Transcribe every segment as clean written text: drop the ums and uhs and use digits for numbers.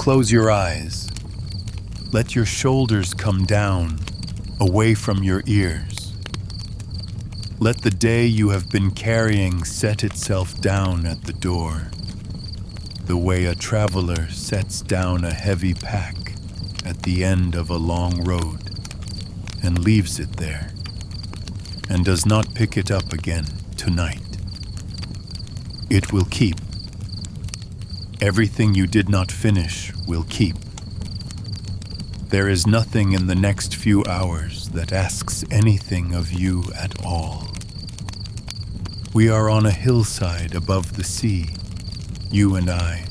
Close your eyes. Let your shoulders come down, away from your ears. Let the day you have been carrying set itself down at the door, the way a traveler sets down a heavy pack at the end of a long road and leaves it there, and does not pick it up again tonight. It will keep. Everything you did not finish will keep. There is nothing in the next few hours that asks anything of you at all. We are on a hillside above the sea, you and I,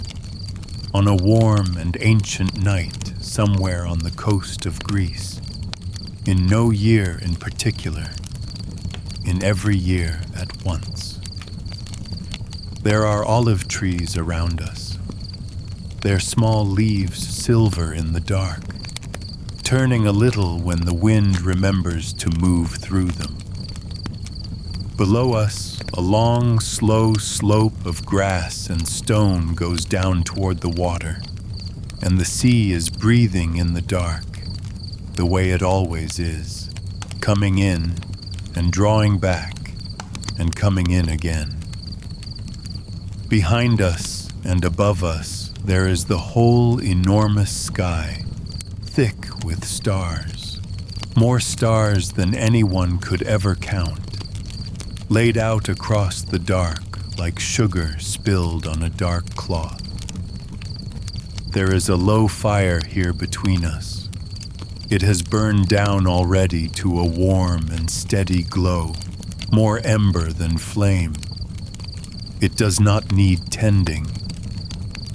on a warm and ancient night somewhere on the coast of Greece, in no year in particular, in every year at once. There are olive trees around us, their small leaves silver in the dark, turning a little when the wind remembers to move through them. Below us, a long, slow slope of grass and stone goes down toward the water, and the sea is breathing in the dark, the way it always is, coming in and drawing back and coming in again. Behind us and above us, there is the whole enormous sky, thick with stars, more stars than anyone could ever count, laid out across the dark like sugar spilled on a dark cloth. There is a low fire here between us. It has burned down already to a warm and steady glow, more ember than flame. It does not need tending.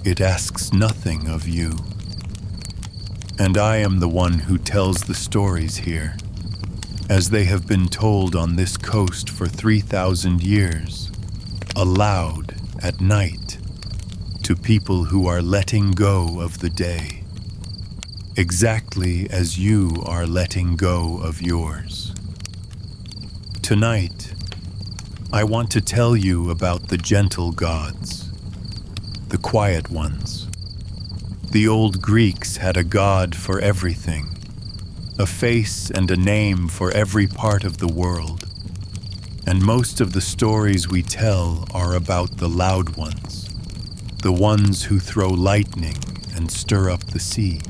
It asks nothing of you. And I am the one who tells the stories here, as they have been told on this coast for 3,000 years, aloud at night, to people who are letting go of the day, exactly as you are letting go of yours. Tonight, I want to tell you about the gentle gods, the quiet ones. The old Greeks had a god for everything, a face and a name for every part of the world. And most of the stories we tell are about the loud ones, the ones who throw lightning and stir up the sea.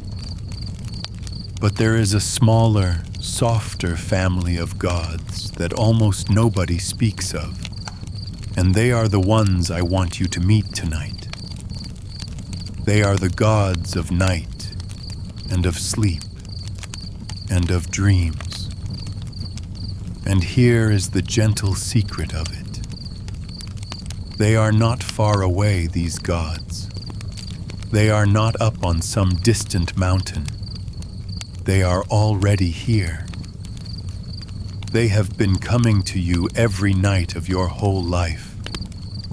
But there is a smaller, softer family of gods that almost nobody speaks of, and they are the ones I want you to meet tonight. They are the gods of night and of sleep and of dreams. And here is the gentle secret of it. They are not far away, these gods. They are not up on some distant mountain. They are already here. They have been coming to you every night of your whole life,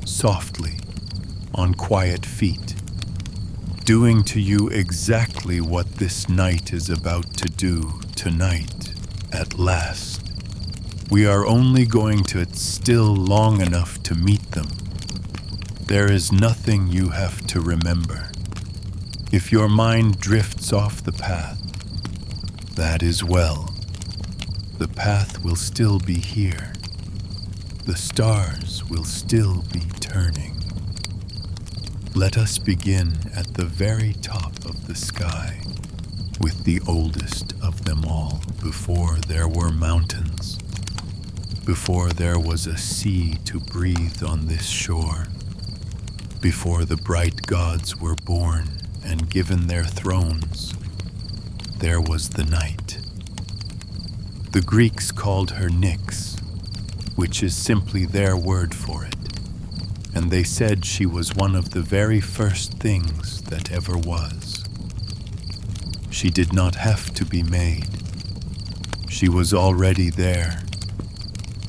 softly, on quiet feet, doing to you exactly what this night is about to do tonight, at last. We are only going to still long enough to meet them. There is nothing you have to remember. If your mind drifts off the path, that is well. The path will still be here. The stars will still be turning. Let us begin at the very top of the sky, with the oldest of them all, before there were mountains, before there was a sea to breathe on this shore, before the bright gods were born and given their thrones, there was the night. The Greeks called her Nyx, which is simply their word for it, and they said she was one of the very first things that ever was. She did not have to be made. She was already there,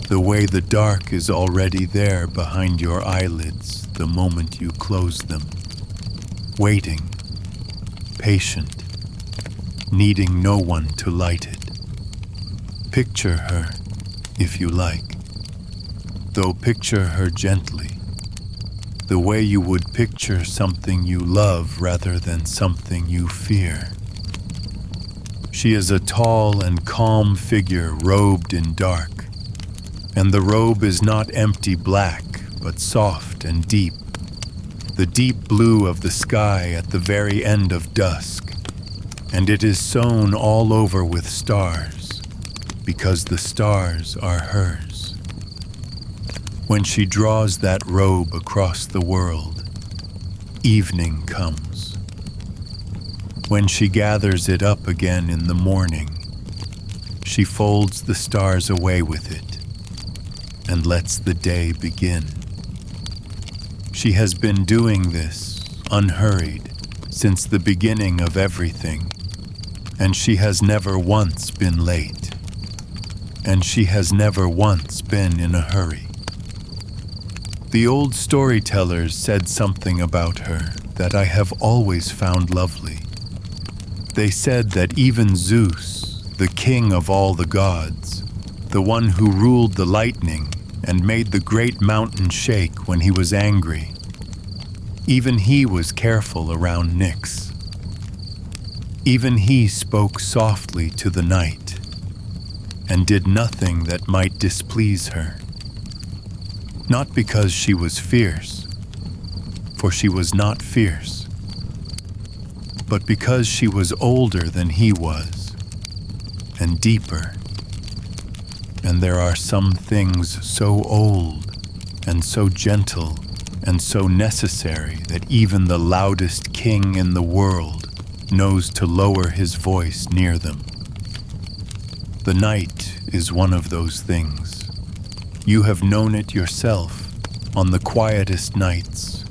the way the dark is already there behind your eyelids the moment you close them, waiting, patient, needing no one to light it. Picture her, if you like, though picture her gently, the way you would picture something you love rather than something you fear. She is a tall and calm figure robed in dark, and the robe is not empty black, but soft and deep, the deep blue of the sky at the very end of dusk, and it is sewn all over with stars, because the stars are hers. When she draws that robe across the world, evening comes. When she gathers it up again in the morning, she folds the stars away with it and lets the day begin. She has been doing this, unhurried, since the beginning of everything, and she has never once been late, and she has never once been in a hurry. The old storytellers said something about her that I have always found lovely. They said that even Zeus, the king of all the gods, the one who ruled the lightning and made the great mountain shake when he was angry, even he was careful around Nyx. Even he spoke softly to the night and did nothing that might displease her. Not because she was fierce, for she was not fierce, but because she was older than he was, and deeper. And there are some things so old, and so gentle, and so necessary that even the loudest king in the world knows to lower his voice near them. The night is one of those things. You have known it yourself on the quietest nights,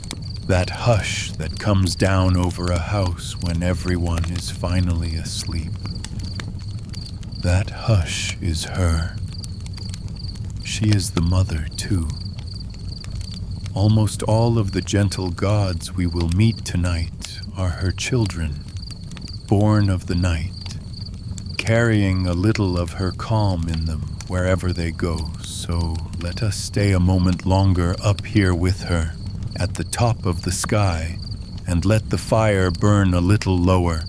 that hush that comes down over a house when everyone is finally asleep. That hush is her. She is the mother, too. Almost all of the gentle gods we will meet tonight are her children, born of the night, carrying a little of her calm in them wherever they go. So let us stay a moment longer up here with her, at the top of the sky, and let the fire burn a little lower,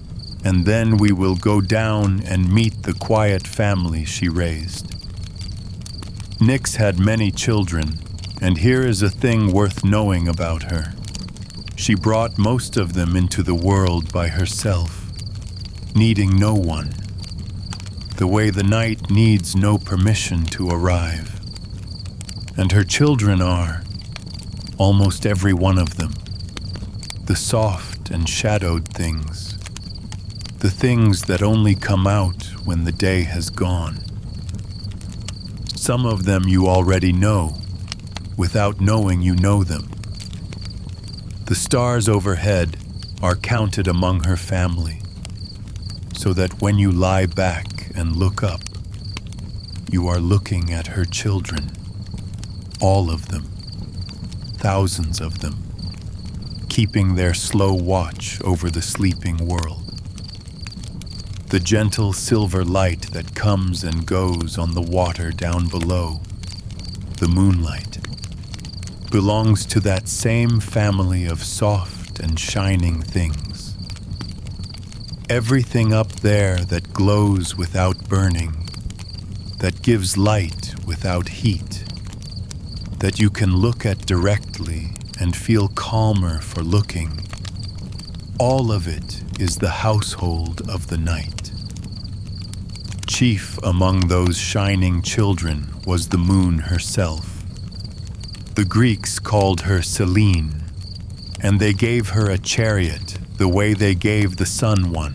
and then we will go down and meet the quiet family she raised. Nyx had many children, and here is a thing worth knowing about her. She brought most of them into the world by herself, needing no one, the way the night needs no permission to arrive. And her children are, almost every one of them, the soft and shadowed things, the things that only come out when the day has gone. Some of them you already know, without knowing you know them. The stars overhead are counted among her family, so that when you lie back and look up, you are looking at her children, all of them. Thousands of them, keeping their slow watch over the sleeping world. The gentle silver light that comes and goes on the water down below, the moonlight, belongs to that same family of soft and shining things. Everything up there that glows without burning, that gives light without heat, that you can look at directly and feel calmer for looking. All of it is the household of the night. Chief among those shining children was the moon herself. The Greeks called her Selene, and they gave her a chariot the way they gave the sun one,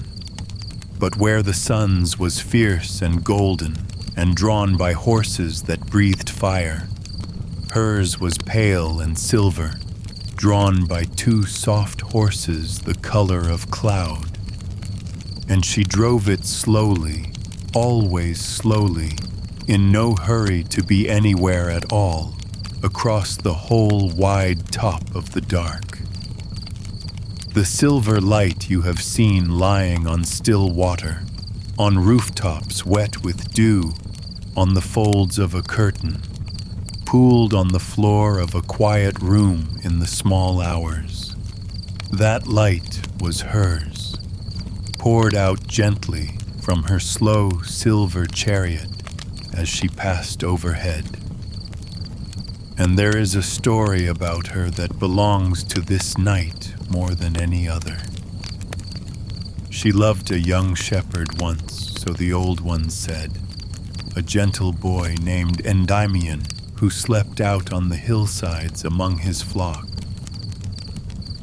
but where the sun's was fierce and golden and drawn by horses that breathed fire, hers was pale and silver, drawn by two soft horses the color of cloud. And she drove it slowly, always slowly, in no hurry to be anywhere at all, across the whole wide top of the dark. The silver light you have seen lying on still water, on rooftops wet with dew, on the folds of a curtain, pooled on the floor of a quiet room in the small hours. That light was hers, poured out gently from her slow silver chariot as she passed overhead. And there is a story about her that belongs to this night more than any other. She loved a young shepherd once, so the old ones said, a gentle boy named Endymion who slept out on the hillsides among his flock.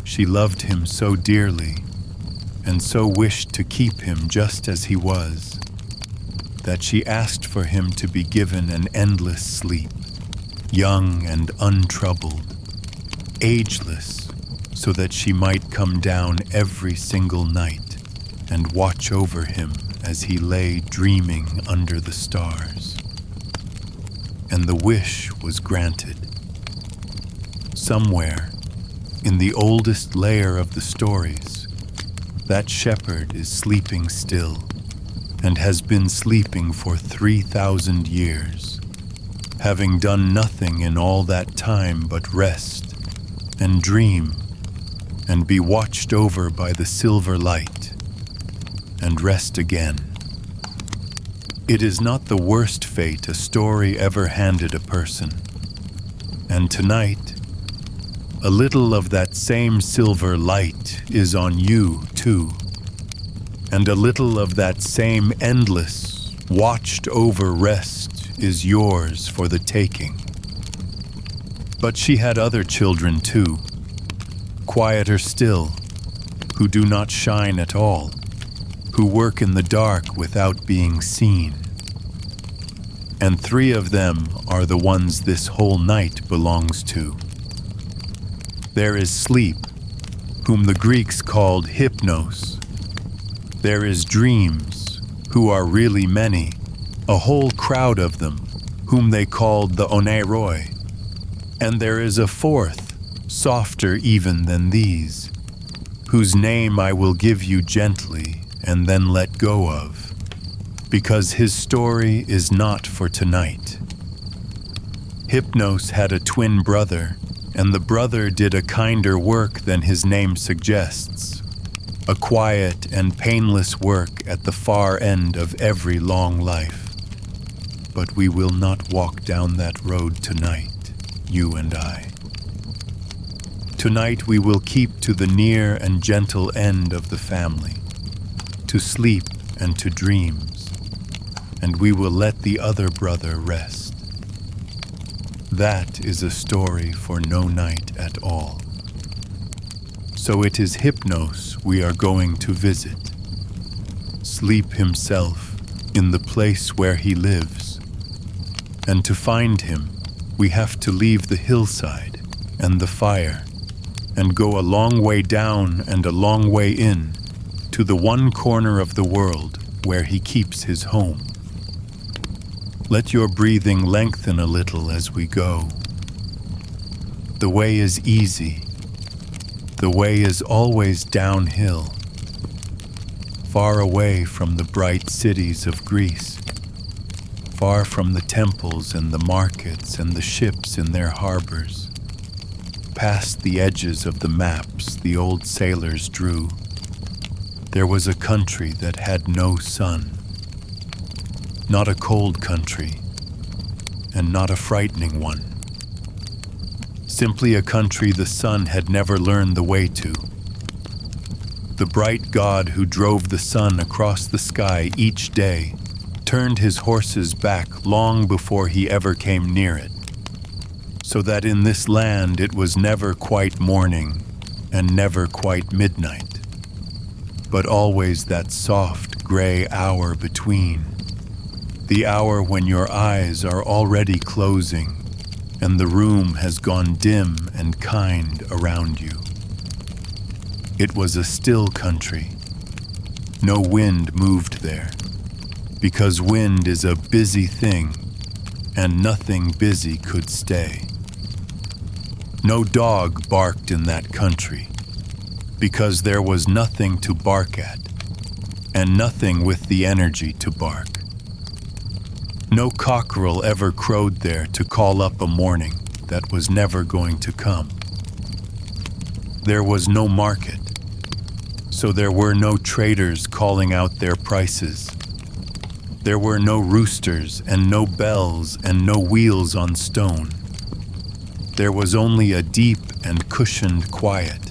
She loved him so dearly and so wished to keep him just as he was, that she asked for him to be given an endless sleep, young and untroubled, ageless, so that she might come down every single night and watch over him as he lay dreaming under the stars. And the wish was granted. Somewhere, in the oldest layer of the stories, that shepherd is sleeping still and has been sleeping for 3,000 years, having done nothing in all that time but rest and dream and be watched over by the silver light and rest again. It is not the worst fate a story ever handed a person. And tonight, a little of that same silver light is on you, too. And a little of that same endless, watched-over rest is yours for the taking. But she had other children, too, quieter still, who do not shine at all, who work in the dark without being seen. And 3 of them are the ones this whole night belongs to. There is sleep, whom the Greeks called Hypnos. There is dreams, who are really many, a whole crowd of them, whom they called the Oneiroi. And there is a 4th, softer even than these, whose name I will give you gently and then let go of, because his story is not for tonight. Hypnos had a twin brother, and the brother did a kinder work than his name suggests, a quiet and painless work at the far end of every long life. But we will not walk down that road tonight, you and I. Tonight we will keep to the near and gentle end of the family, to sleep and to dreams, and we will let the other brother rest. That is a story for no night at all. So it is Hypnos we are going to visit. Sleep himself in the place where he lives. And to find him, we have to leave the hillside and the fire and go a long way down and a long way in to the one corner of the world where he keeps his home. Let your breathing lengthen a little as we go. The way is easy. The way is always downhill, far away from the bright cities of Greece, far from the temples and the markets and the ships in their harbors, past the edges of the maps the old sailors drew. There was a country that had no sun, not a cold country, and not a frightening one. Simply a country the sun had never learned the way to. The bright god who drove the sun across the sky each day turned his horses back long before he ever came near it, so that in this land it was never quite morning and never quite midnight, but always that soft gray hour between, the hour when your eyes are already closing and the room has gone dim and kind around you. It was a still country. No wind moved there, because wind is a busy thing, and nothing busy could stay. No dog barked in that country, because there was nothing to bark at, and nothing with the energy to bark. No cockerel ever crowed there to call up a morning that was never going to come. There was no market, so there were no traders calling out their prices. There were no roosters and no bells and no wheels on stone. There was only a deep and cushioned quiet,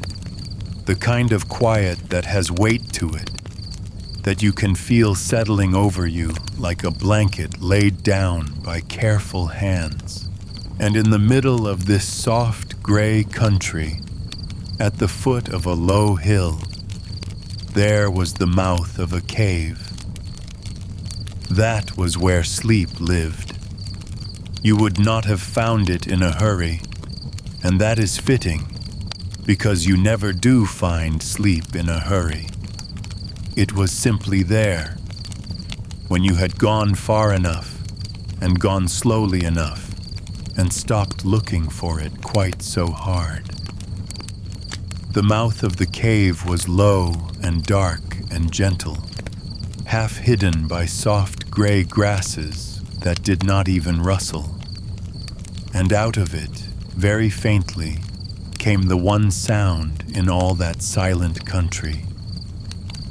the kind of quiet that has weight to it, that you can feel settling over you like a blanket laid down by careful hands. And in the middle of this soft gray country, at the foot of a low hill, there was the mouth of a cave. That was where sleep lived. You would not have found it in a hurry, and that is fitting, because you never do find sleep in a hurry. It was simply there, when you had gone far enough, and gone slowly enough, and stopped looking for it quite so hard. The mouth of the cave was low and dark and gentle, half hidden by soft gray grasses that did not even rustle. And out of it, very faintly, came the one sound in all that silent country,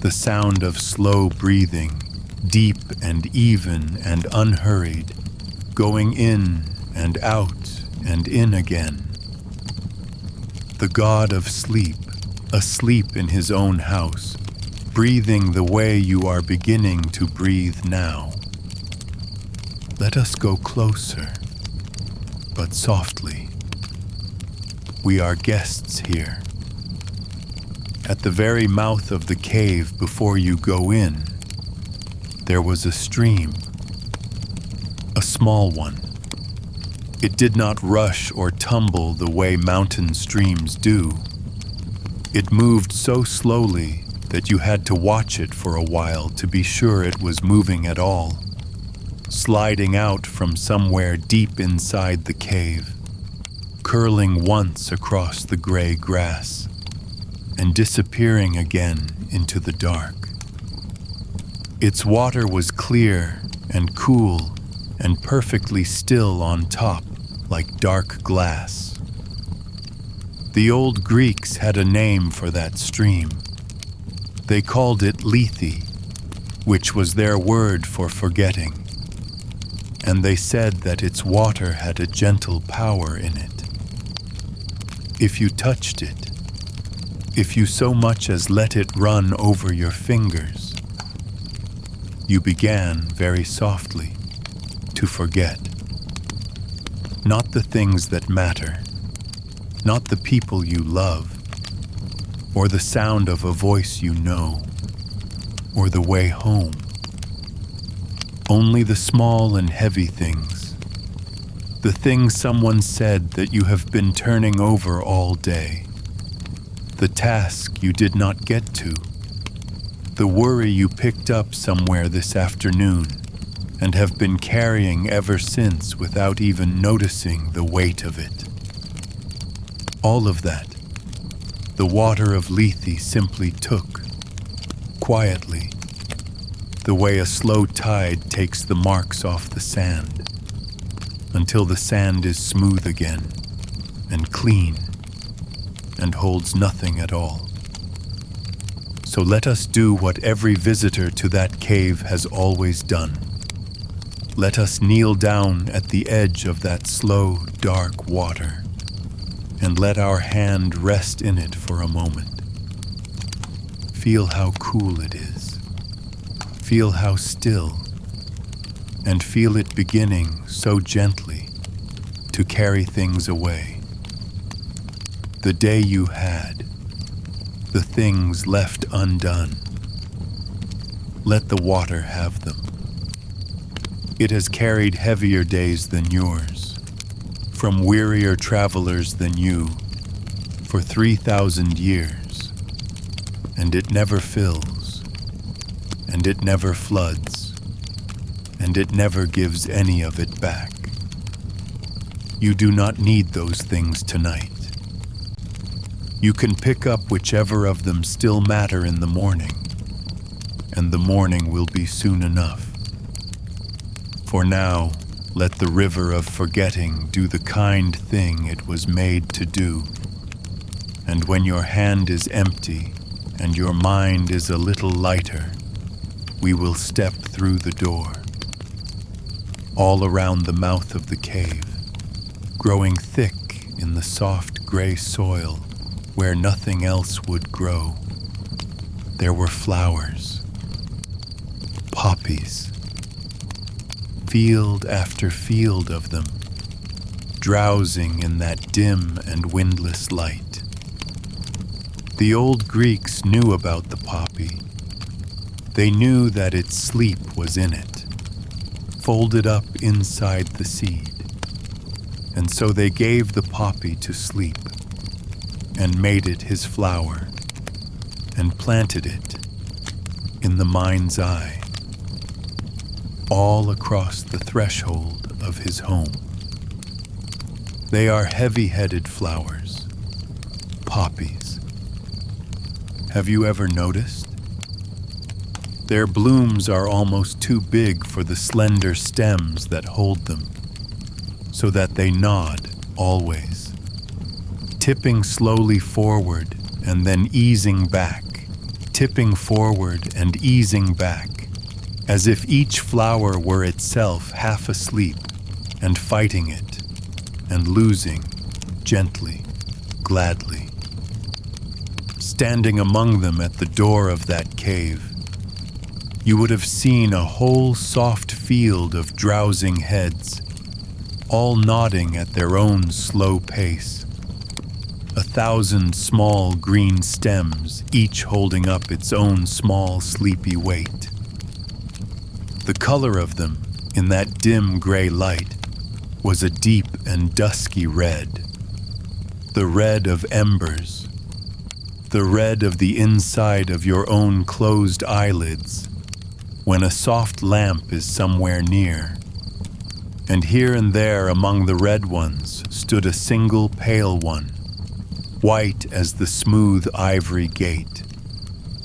the sound of slow breathing, deep and even and unhurried, going in and out and in again. The god of sleep, asleep in his own house, breathing the way you are beginning to breathe now. Let us go closer, but softly. We are guests here. At the very mouth of the cave before you go in, there was a stream, a small one. It did not rush or tumble the way mountain streams do. It moved so slowly that you had to watch it for a while to be sure it was moving at all, sliding out from somewhere deep inside the cave, curling once across the gray grass, and disappearing again into the dark. Its water was clear and cool and perfectly still on top, like dark glass. The old Greeks had a name for that stream. They called it Lethe, which was their word for forgetting, and they said that its water had a gentle power in it. If you touched it, if you so much as let it run over your fingers, you began very softly to forget. Not the things that matter, not the people you love, or the sound of a voice you know, or the way home. Only the small and heavy things, the things someone said that you have been turning over all day, the task you did not get to, the worry you picked up somewhere this afternoon and have been carrying ever since without even noticing the weight of it. All of that, the water of Lethe simply took, quietly, the way a slow tide takes the marks off the sand, until the sand is smooth again, and clean, and holds nothing at all. So let us do what every visitor to that cave has always done. Let us kneel down at the edge of that slow, dark water, and let our hand rest in it for a moment. Feel how cool it is. Feel how still, and feel it beginning so gently to carry things away. The day you had, the things left undone. Let the water have them. It has carried heavier days than yours, from wearier travelers than you, for 3,000 years, and it never fills, and it never floods, and it never gives any of it back. You do not need those things tonight. You can pick up whichever of them still matter in the morning, and the morning will be soon enough. For now, let the river of forgetting do the kind thing it was made to do. And when your hand is empty and your mind is a little lighter, we will step through the door. All around the mouth of the cave, growing thick in the soft gray soil where nothing else would grow, there were flowers, poppies, field after field of them, drowsing in that dim and windless light. The old Greeks knew about the poppy. They knew that its sleep was in it, folded up inside the seed. And so they gave the poppy to sleep and made it his flower and planted it in the mind's eye, all across the threshold of his home. They are heavy-headed flowers, poppies. Have you ever noticed? Their blooms are almost too big for the slender stems that hold them, so that they nod always, tipping slowly forward and then easing back, tipping forward and easing back, as if each flower were itself half asleep and fighting it and losing gently, gladly. Standing among them at the door of that cave, you would have seen a whole soft field of drowsing heads, all nodding at their own slow pace. 1,000 small green stems, each holding up its own small sleepy weight. The color of them, in that dim gray light, was a deep and dusky red. The red of embers. The red of the inside of your own closed eyelids, when a soft lamp is somewhere near. And here and there among the red ones stood a single pale one, white as the smooth ivory gate,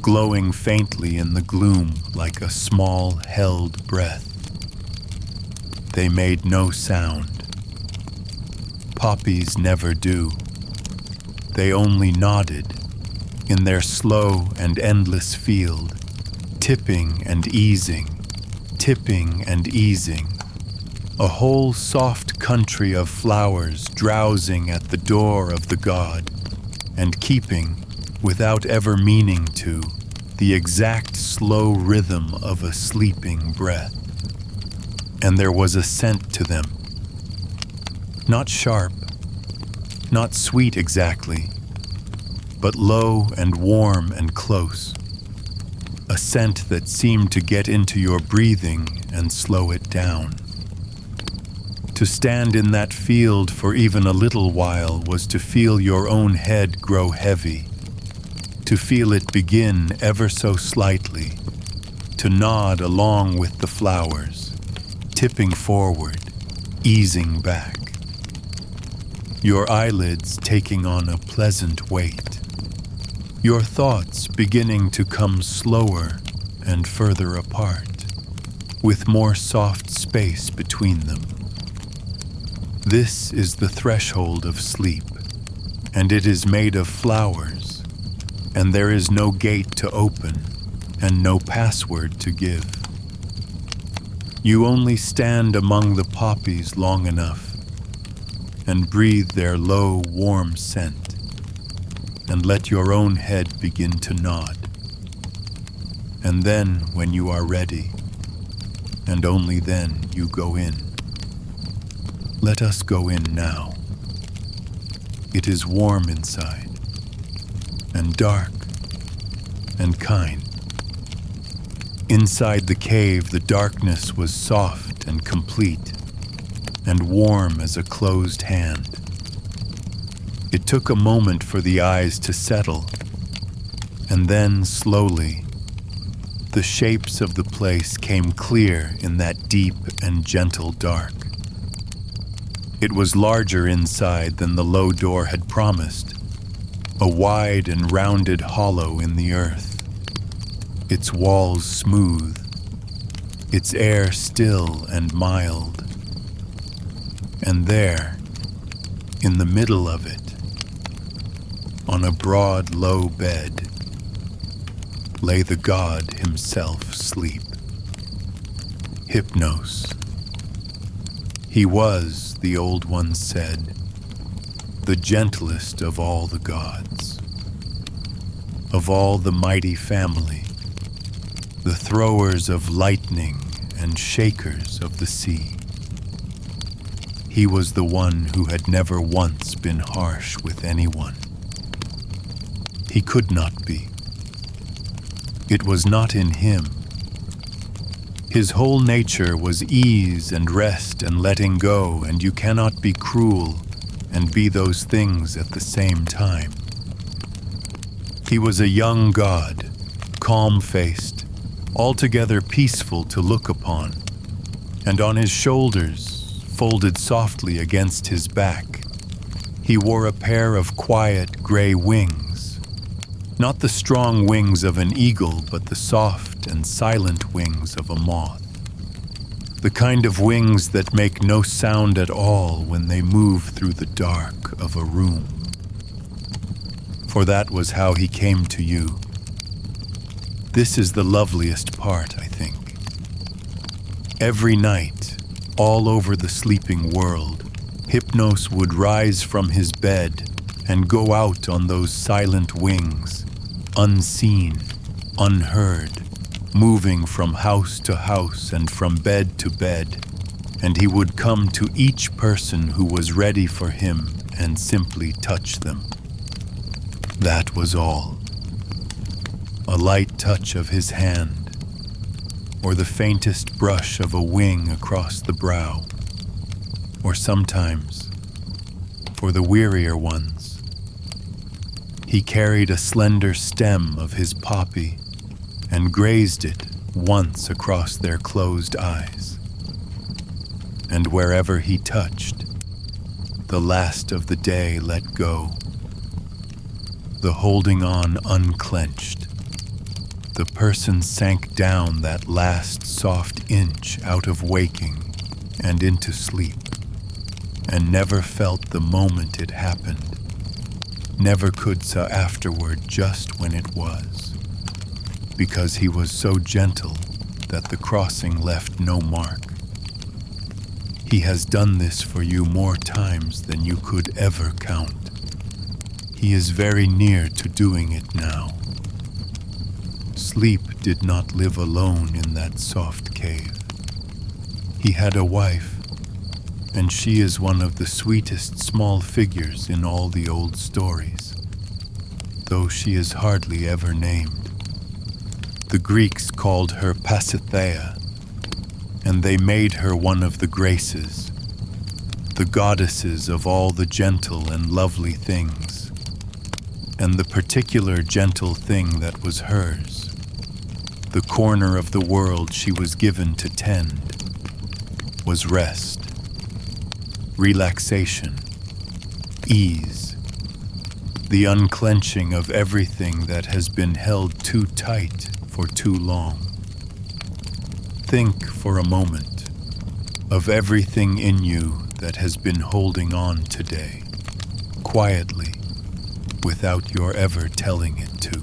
glowing faintly in the gloom like a small held breath. They made no sound. Poppies never do. They only nodded in their slow and endless field, tipping and easing, tipping and easing. A whole soft country of flowers drowsing at the door of the god, and keeping, without ever meaning to, the exact slow rhythm of a sleeping breath. And there was a scent to them. Not sharp, not sweet exactly, but low and warm and close. A scent that seemed to get into your breathing and slow it down. To stand in that field for even a little while was to feel your own head grow heavy, to feel it begin ever so slightly, to nod along with the flowers, tipping forward, easing back. Your eyelids taking on a pleasant weight. Your thoughts beginning to come slower and further apart, with more soft space between them. This is the threshold of sleep, and it is made of flowers, and there is no gate to open and no password to give. You only stand among the poppies long enough and breathe their low, warm scent, and let your own head begin to nod. And then, when you are ready, and only then, you go in. Let us go in now. It is warm inside, and dark, and kind. Inside the cave, the darkness was soft and complete, and warm as a closed hand. It took a moment for the eyes to settle, and then, slowly, the shapes of the place came clear in that deep and gentle dark. It was larger inside than the low door had promised, a wide and rounded hollow in the earth, its walls smooth, its air still and mild. And there, in the middle of it, on a broad, low bed, lay the god himself asleep. Hypnos. He was, the old ones said, the gentlest of all the gods, of all the mighty family, the throwers of lightning and shakers of the sea. He was the one who had never once been harsh with anyone. He could not be. It was not in him. His whole nature was ease and rest and letting go, and you cannot be cruel and be those things at the same time. He was a young god, calm-faced, altogether peaceful to look upon, and on his shoulders, folded softly against his back, he wore a pair of quiet gray wings, not the strong wings of an eagle, but the soft and silent wings of a moth. The kind of wings that make no sound at all when they move through the dark of a room. For that was how he came to you. This is the loveliest part, I think. Every night, all over the sleeping world, Hypnos would rise from his bed and go out on those silent wings, unseen, unheard, moving from house to house and from bed to bed, and he would come to each person who was ready for him and simply touch them. That was all. A light touch of his hand, or the faintest brush of a wing across the brow, or sometimes, for the wearier ones, he carried a slender stem of his poppy and grazed it once across their closed eyes. And wherever he touched, the last of the day let go. The holding on unclenched. The person sank down that last soft inch out of waking and into sleep, and never felt the moment it happened, never could so afterward just when it was, because he was so gentle that the crossing left no mark. He has done this for you more times than you could ever count. He is very near to doing it now. Sleep did not live alone in that soft cave. He had a wife, and she is one of the sweetest small figures in all the old stories, though she is hardly ever named. The Greeks called her Pasithea, and they made her one of the Graces, the goddesses of all the gentle and lovely things. And the particular gentle thing that was hers, the corner of the world she was given to tend, was rest, relaxation, ease, the unclenching of everything that has been held too tight for too long. Think for a moment of everything in you that has been holding on today, quietly, without your ever telling it to.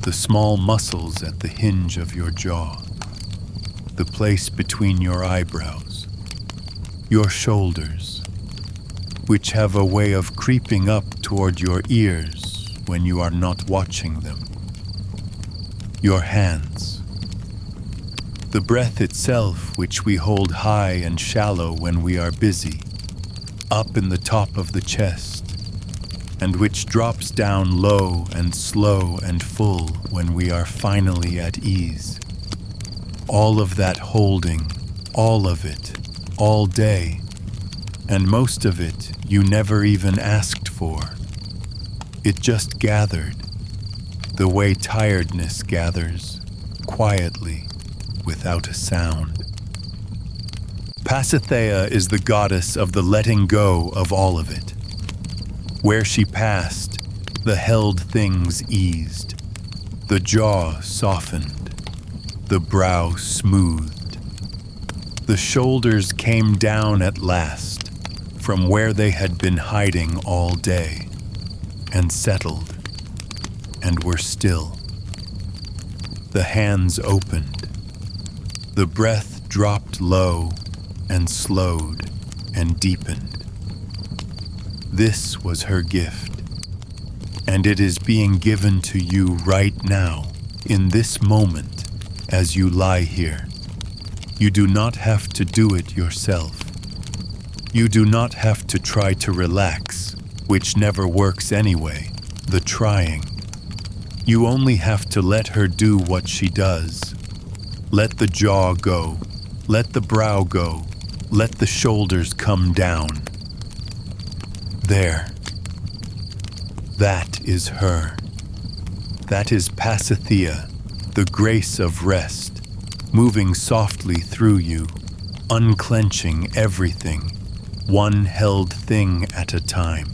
The small muscles at the hinge of your jaw, the place between your eyebrows, your shoulders, which have a way of creeping up toward your ears when you are not watching them. Your hands, the breath itself which we hold high and shallow when we are busy, up in the top of the chest, and which drops down low and slow and full when we are finally at ease. All of that holding, all of it, all day, and most of it you never even asked for. It just gathered, the way tiredness gathers, quietly, without a sound. Pasithea is the goddess of the letting go of all of it. Where she passed, the held things eased, the jaw softened, the brow smoothed. The shoulders came down at last from where they had been hiding all day, and settled, and were still. The hands opened. The breath dropped low and slowed and deepened. This was her gift, and it is being given to you right now, in this moment, as you lie here. You do not have to do it yourself. You do not have to try to relax, which never works anyway, the trying. You only have to let her do what she does. Let the jaw go, let the brow go, let the shoulders come down. There. That is her. That is Pasithea, the grace of rest, moving softly through you, unclenching everything, one held thing at a time.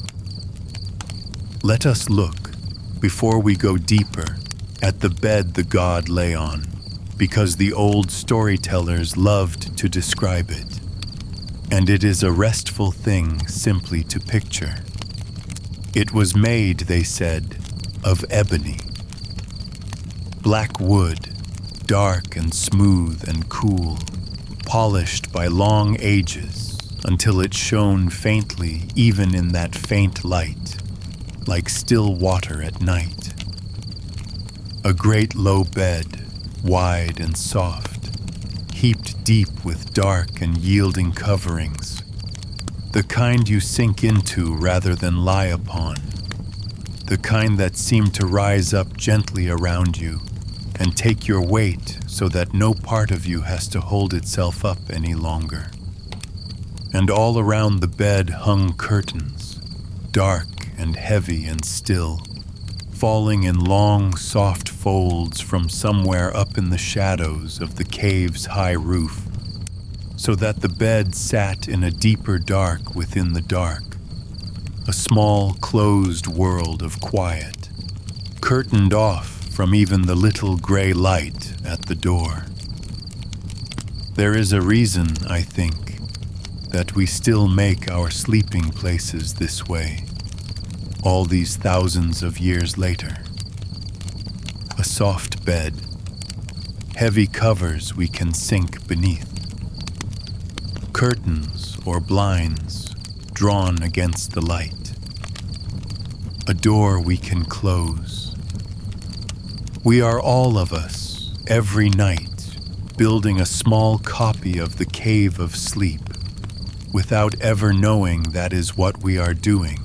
Let us look, before we go deeper, at the bed the god lay on, because the old storytellers loved to describe it, and it is a restful thing simply to picture. It was made, they said, of ebony. Black wood, dark and smooth and cool, polished by long ages until it shone faintly even in that faint light, like still water at night. A great low bed, wide and soft, heaped deep with dark and yielding coverings, the kind you sink into rather than lie upon, the kind that seem to rise up gently around you and take your weight so that no part of you has to hold itself up any longer. And all around the bed hung curtains, dark and heavy and still, falling in long, soft folds from somewhere up in the shadows of the cave's high roof, so that the bed sat in a deeper dark within the dark, a small, closed world of quiet, curtained off from even the little gray light at the door. There is a reason, I think, that we still make our sleeping places this way, all these thousands of years later. A soft bed, heavy covers we can sink beneath, curtains or blinds drawn against the light, a door we can close. We are all of us, every night, building a small copy of the cave of sleep, without ever knowing that is what we are doing,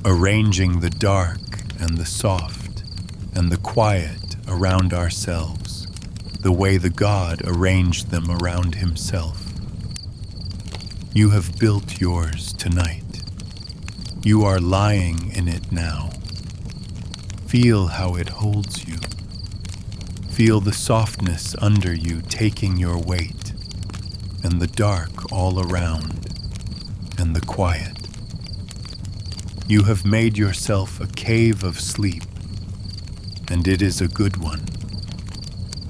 arranging the dark and the soft and the quiet around ourselves, the way the god arranged them around himself. You have built yours tonight. You are lying in it now. Feel how it holds you. Feel the softness under you taking your weight, and the dark all around, and the quiet. You have made yourself a cave of sleep, and it is a good one,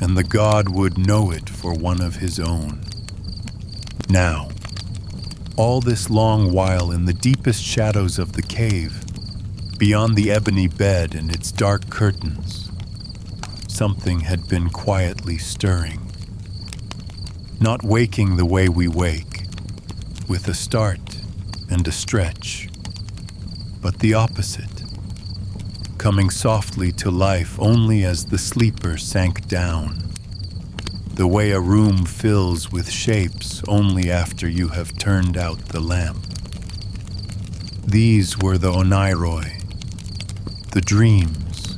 and the god would know it for one of his own. Now, all this long while in the deepest shadows of the cave, beyond the ebony bed and its dark curtains, something had been quietly stirring. Not waking the way we wake, with a start and a stretch, but the opposite, coming softly to life only as the sleeper sank down, the way a room fills with shapes only after you have turned out the lamp. These were the Oneiroi, the dreams,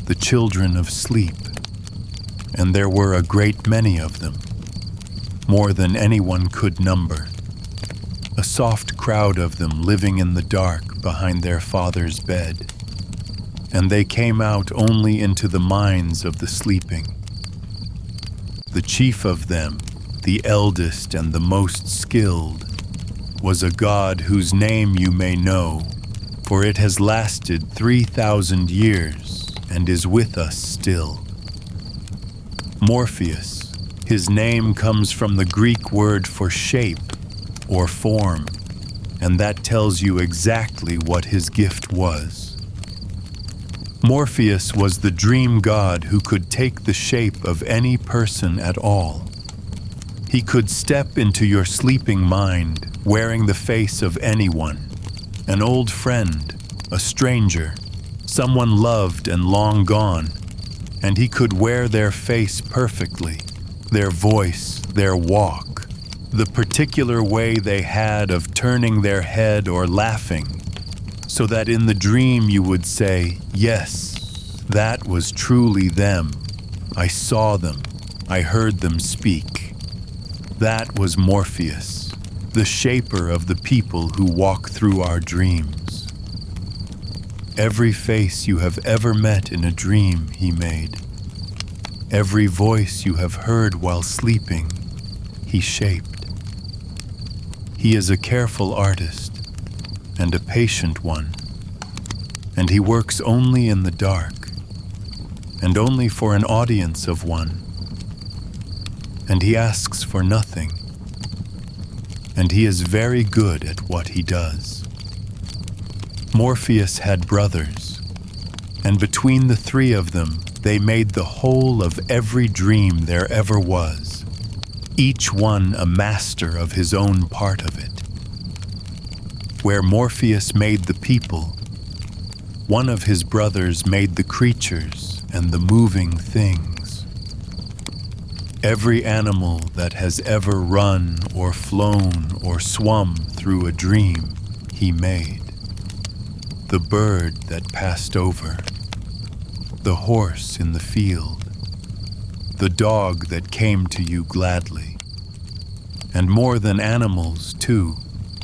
the children of sleep, and there were a great many of them, more than anyone could number, a soft crowd of them living in the dark behind their father's bed, and they came out only into the minds of the sleeping. The chief of them, the eldest and the most skilled, was a god whose name you may know, for it has lasted 3,000 years and is with us still. Morpheus. His name comes from the Greek word for shape or form, and that tells you exactly what his gift was. Morpheus was the dream god who could take the shape of any person at all. He could step into your sleeping mind, wearing the face of anyone, an old friend, a stranger, someone loved and long gone, and he could wear their face perfectly, their voice, their walk, the particular way they had of turning their head or laughing, so that in the dream you would say, "Yes, that was truly them. I saw them. I heard them speak." That was Morpheus, the shaper of the people who walk through our dreams. Every face you have ever met in a dream he made. Every voice you have heard while sleeping, he shaped. He is a careful artist and a patient one, and he works only in the dark, and only for an audience of one. And he asks for nothing, and he is very good at what he does. Morpheus had brothers, and between the three of them, they made the whole of every dream there ever was, each one a master of his own part of it. Where Morpheus made the people, one of his brothers made the creatures and the moving things. Every animal that has ever run or flown or swum through a dream, he made. The bird that passed over, the horse in the field, the dog that came to you gladly, and more than animals, too,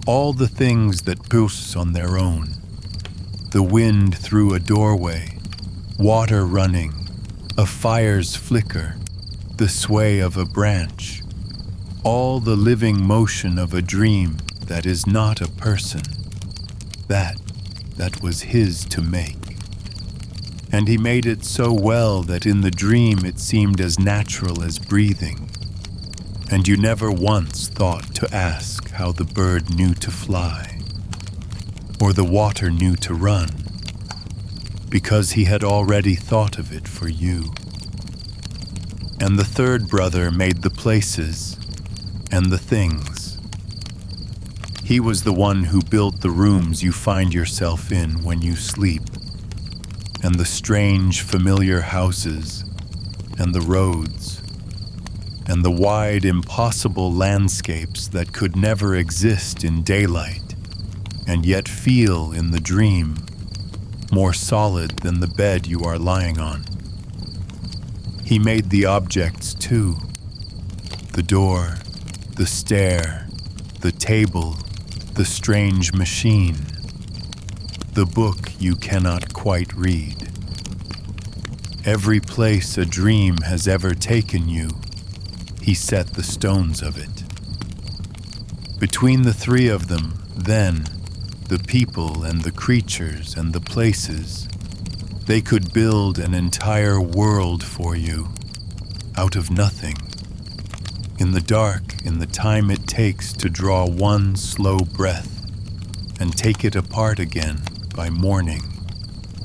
all the things that pousse on their own, the wind through a doorway, water running, a fire's flicker, the sway of a branch, all the living motion of a dream that is not a person, that was his to make. And he made it so well that in the dream it seemed as natural as breathing, and you never once thought to ask how the bird knew to fly, or the water knew to run, because he had already thought of it for you. And the third brother made the places and the things. He was the one who built the rooms you find yourself in when you sleep, and the strange, familiar houses, and the roads, and the wide, impossible landscapes that could never exist in daylight, and yet feel in the dream more solid than the bed you are lying on. He made the objects too, the door, the stair, the table, the strange machine, the book you cannot quite read. Every place a dream has ever taken you, he set the stones of it. Between the three of them, then, the people and the creatures and the places, they could build an entire world for you, out of nothing. In the dark, in the time it takes to draw one slow breath, and take it apart again by morning,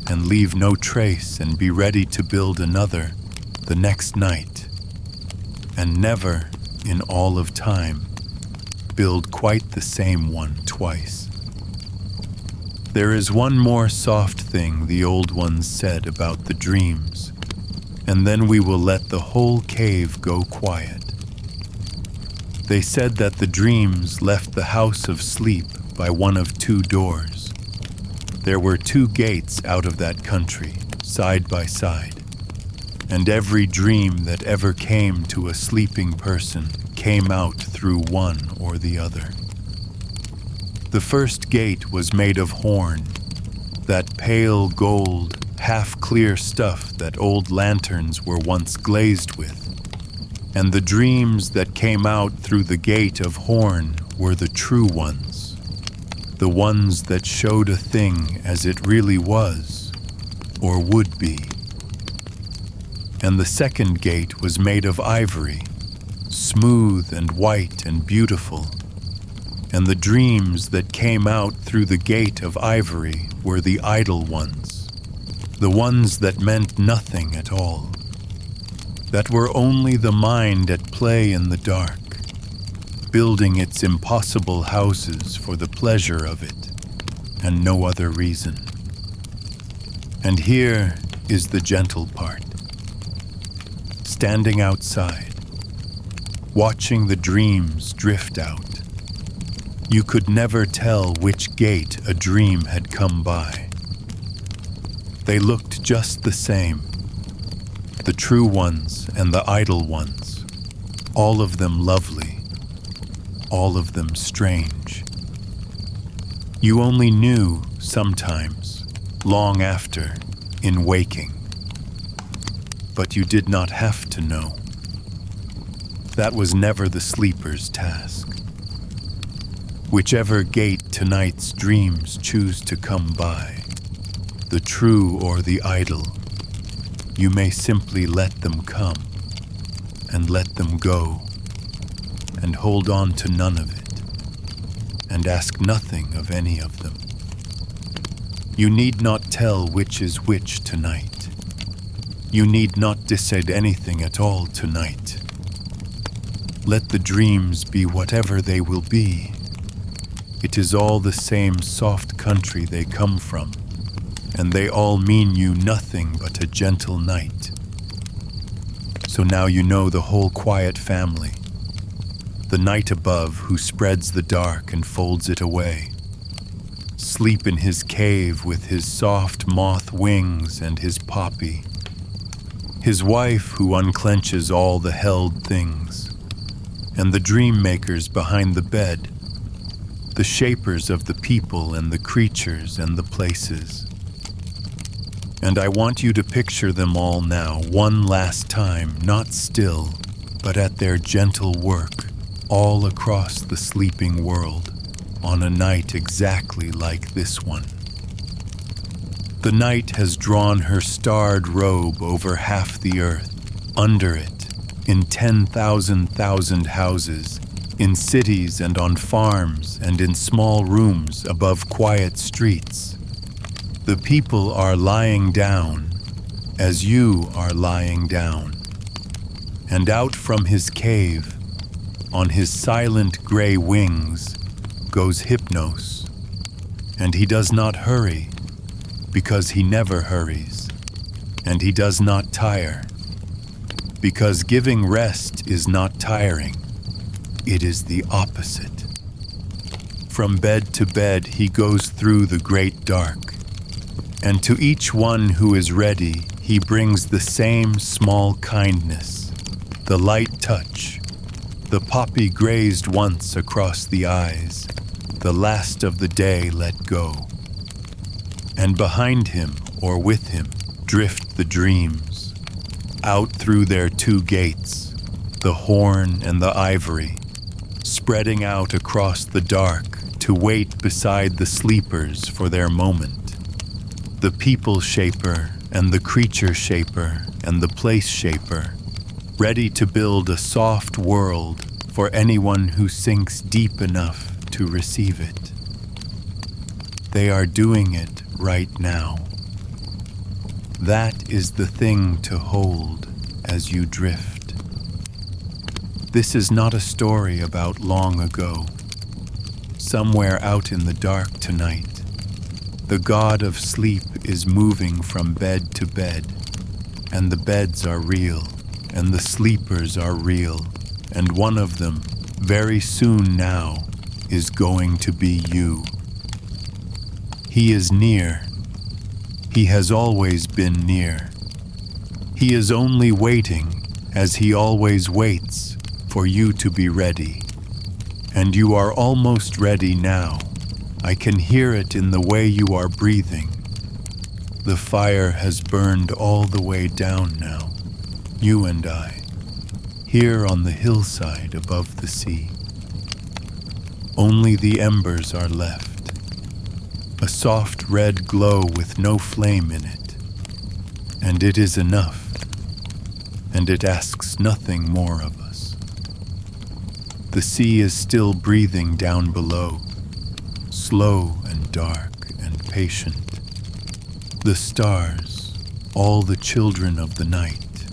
and leave no trace and be ready to build another the next night, and never, in all of time, build quite the same one twice. There is one more soft thing the old ones said about the dreams, and then we will let the whole cave go quiet. They said that the dreams left the house of sleep by one of two doors. There were two gates out of that country, side by side, and every dream that ever came to a sleeping person came out through one or the other. The first gate was made of horn, that pale gold, half-clear stuff that old lanterns were once glazed with. And the dreams that came out through the gate of horn were the true ones, the ones that showed a thing as it really was, or would be. and the second gate was made of ivory, smooth and white and beautiful. And the dreams that came out through the gate of ivory were the idle ones, the ones that meant nothing at all, that were only the mind at play in the dark, building its impossible houses for the pleasure of it, and no other reason. And here is the gentle part. Standing outside, watching the dreams drift out, you could never tell which gate a dream had come by. They looked just the same, the true ones and the idle ones, all of them lovely, all of them strange. You only knew sometimes, long after, in waking. But you did not have to know. That was never the sleeper's task. Whichever gate tonight's dreams choose to come by, the true or the idle, you may simply let them come and let them go and hold on to none of it and ask nothing of any of them. You need not tell which is which tonight. You need not decide anything at all tonight. Let the dreams be whatever they will be. It is all the same soft country they come from, and they all mean you nothing but a gentle night. So now you know the whole quiet family, the night above who spreads the dark and folds it away. Sleep in his cave with his soft moth wings and his poppy. His wife who unclenches all the held things, and the dream makers behind the bed, the shapers of the people and the creatures and the places. And I want you to picture them all now, one last time, not still, but at their gentle work, all across the sleeping world, on a night exactly like this one. The night has drawn her starred robe over half the earth, under it, in 10,000 houses, in cities and on farms and in small rooms above quiet streets. The people are lying down as you are lying down. And out from his cave, on his silent gray wings, goes Hypnos. And he does not hurry, because he never hurries. And he does not tire, because giving rest is not tiring. It is the opposite. From bed to bed he goes through the great dark, and to each one who is ready he brings the same small kindness, the light touch, the poppy grazed once across the eyes, the last of the day let go. And behind him or with him drift the dreams, out through their two gates, the horn and the ivory, spreading out across the dark to wait beside the sleepers for their moment. The people shaper and the creature shaper and the place shaper, ready to build a soft world for anyone who sinks deep enough to receive it. They are doing it right now. That is the thing to hold as you drift. This is not a story about long ago. Somewhere out in the dark tonight, the god of sleep is moving from bed to bed, and the beds are real, and the sleepers are real, and one of them, very soon now, is going to be you. He is near. He has always been near. He is only waiting, as he always waits, for you to be ready. And you are almost ready now. I can hear it in the way you are breathing. The fire has burned all the way down now, you and I, here on the hillside above the sea. Only the embers are left, a soft red glow with no flame in it, and it is enough. and it asks nothing more of us. The sea is still breathing down below, slow and dark and patient. The stars, all the children of the night,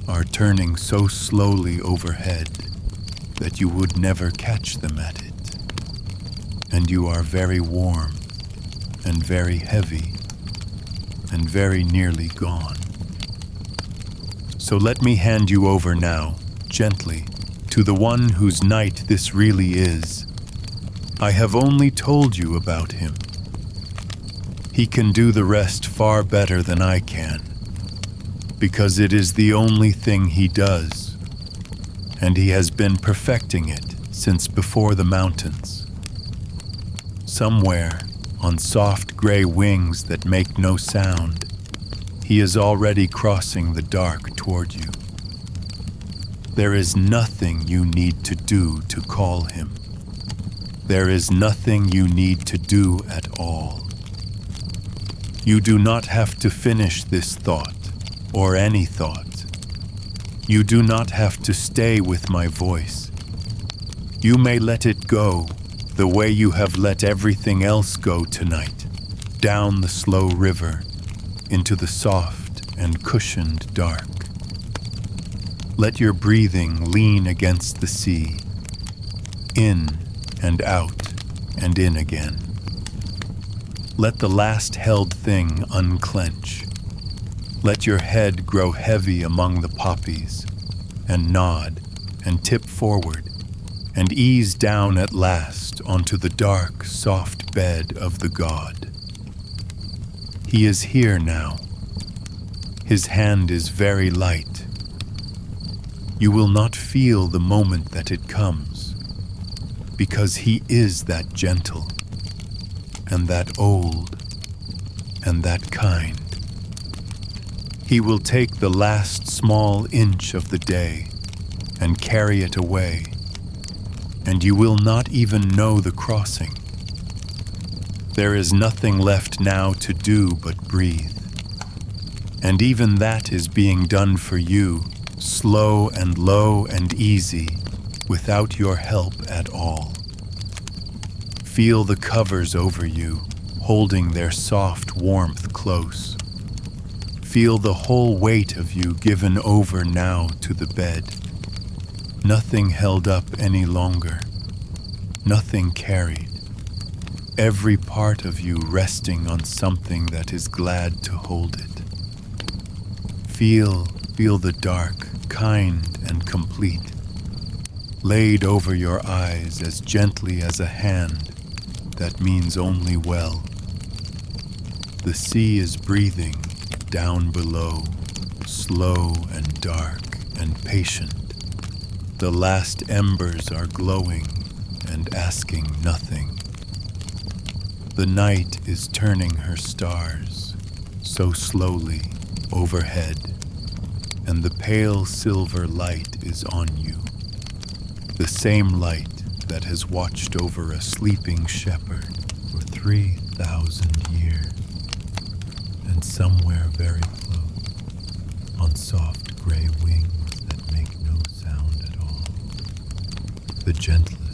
are turning so slowly overhead that you would never catch them at it. And you are very warm and very heavy and very nearly gone. So let me hand you over now, gently, to the one whose night this really is. I have only told you about him. He can do the rest far better than I can, because it is the only thing he does, and he has been perfecting it since before the mountains. Somewhere, on soft gray wings that make no sound, he is already crossing the dark toward you. There is nothing you need to do to call him. There is nothing you need to do at all. You do not have to finish this thought, or any thought. You do not have to stay with my voice. You may let it go the way you have let everything else go tonight, down the slow river, into the soft and cushioned dark. Let your breathing lean against the sea, in and out and in again. Let the last held thing unclench. Let your head grow heavy among the poppies, and nod and tip forward, and ease down at last onto the dark, soft bed of the god. He is here now. His hand is very light. You will not feel the moment that it comes, because he is that gentle, and that old, and that kind. He will take the last small inch of the day and carry it away, and you will not even know the crossing. There is nothing left now to do but breathe, and even that is being done for you, slow and low and easy, without your help at all. Feel the covers over you, holding their soft warmth close. Feel the whole weight of you given over now to the bed. Nothing held up any longer. Nothing carried. Every part of you resting on something that is glad to hold it. Feel the dark, kind and complete, laid over your eyes as gently as a hand that means only well. The sea is breathing down below, slow and dark and patient. The last embers are glowing and asking nothing. The night is turning her stars so slowly overhead, and the pale silver light is on you, the same light that has watched over a sleeping shepherd for 3,000 years, and somewhere very close, on soft gray wings that make no sound at all, the gentlest